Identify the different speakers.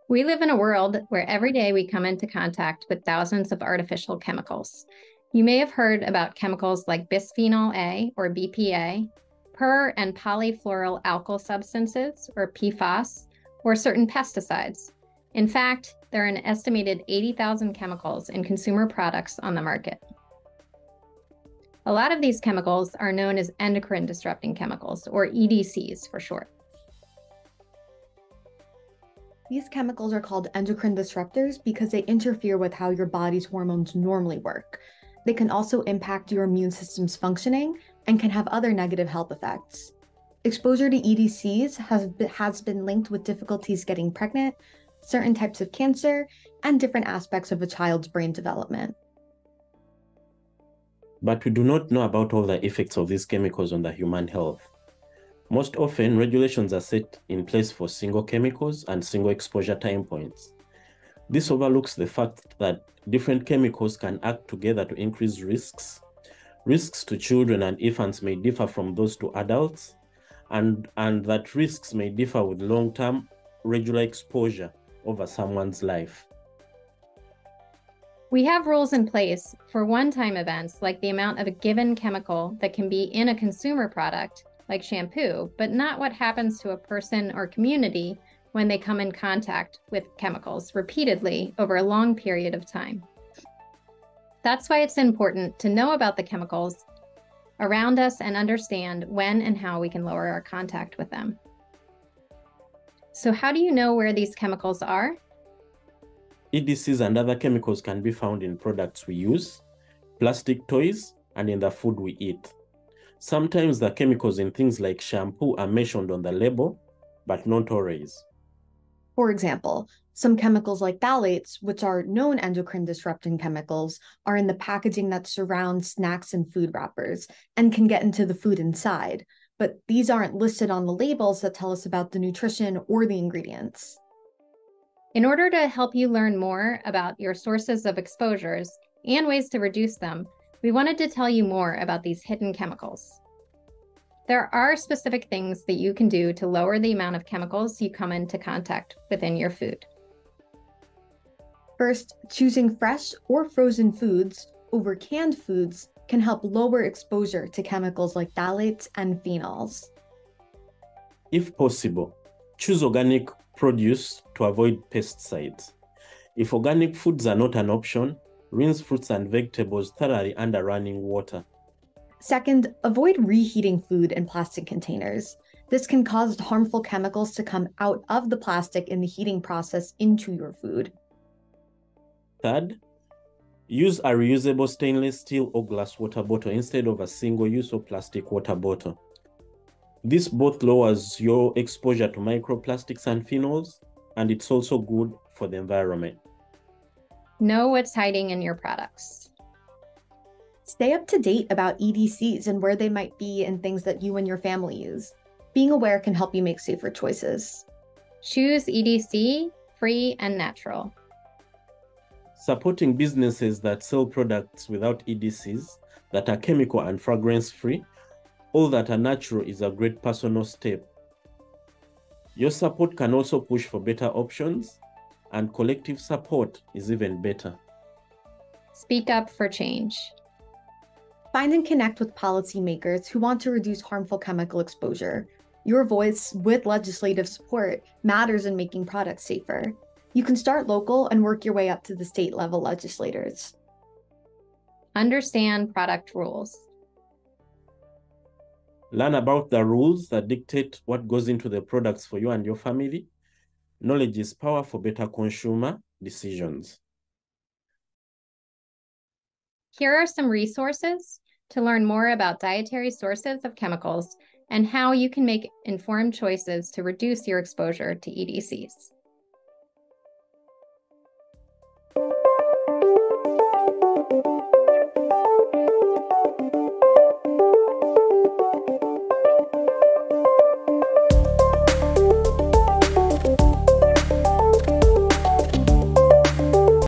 Speaker 1: We live in a world where every day we come into contact with thousands of artificial chemicals. You may have heard about chemicals like bisphenol A or BPA, per and polyfluoroalkyl substances or PFAS, or certain pesticides. In fact, there are an estimated 80,000 chemicals in consumer products on the market. A lot of these chemicals are known as endocrine disrupting chemicals, or EDCs for short.
Speaker 2: These chemicals are called endocrine disruptors because they interfere with how your body's hormones normally work. They can also impact your immune system's functioning and can have other negative health effects. Exposure to EDCs has been linked with difficulties getting pregnant, certain types of cancer, and different aspects of a child's brain development.
Speaker 3: But we do not know about all the effects of these chemicals on the human health. Most often, regulations are set in place for single chemicals and single exposure time points. This overlooks the fact that different chemicals can act together to increase risks. Risks to children and infants may differ from those to adults, and that risks may differ with long-term regular exposure over someone's life.
Speaker 1: We have rules in place for one-time events like the amount of a given chemical that can be in a consumer product, like shampoo, but not what happens to a person or community when they come in contact with chemicals repeatedly over a long period of time. That's why it's important to know about the chemicals around us and understand when and how we can lower our contact with them. So how do you know where these chemicals are?
Speaker 3: EDCs and other chemicals can be found in products we use, plastic toys, and in the food we eat. Sometimes the chemicals in things like shampoo are mentioned on the label, but not always.
Speaker 2: For example, some chemicals like phthalates, which are known endocrine disrupting chemicals, are in the packaging that surrounds snacks and food wrappers and can get into the food inside, but these aren't listed on the labels that tell us about the nutrition or the ingredients.
Speaker 1: In order to help you learn more about your sources of exposures and ways to reduce them, we wanted to tell you more about these hidden chemicals. There are specific things that you can do to lower the amount of chemicals you come into contact within your food.
Speaker 2: First, choosing fresh or frozen foods over canned foods can help lower exposure to chemicals like phthalates and phenols.
Speaker 3: If possible, choose organic produce to avoid pesticides. If organic foods are not an option, rinse fruits and vegetables thoroughly under running water.
Speaker 2: Second, avoid reheating food in plastic containers. This can cause harmful chemicals to come out of the plastic in the heating process into your food.
Speaker 3: Third, use a reusable stainless steel or glass water bottle instead of a single-use or plastic water bottle. This both lowers your exposure to microplastics and phenols, and it's also good for the environment.
Speaker 1: Know what's hiding in your products.
Speaker 2: Stay up to date about EDCs and where they might be in things that you and your family use. Being aware can help you make safer choices.
Speaker 1: Choose EDC, free, and natural.
Speaker 3: Supporting businesses that sell products without EDCs, that are chemical and fragrance-free, all that are natural is a great personal step. Your support can also push for better options, and collective support is even better.
Speaker 1: Speak up for change.
Speaker 2: Find and connect with policymakers who want to reduce harmful chemical exposure. Your voice, with legislative support, matters in making products safer. You can start local and work your way up to the state-level legislators.
Speaker 1: Understand product rules.
Speaker 3: Learn about the rules that dictate what goes into the products for you and your family. Knowledge is power for better consumer decisions.
Speaker 1: Here are some resources to learn more about dietary sources of chemicals and how you can make informed choices to reduce your exposure to EDCs.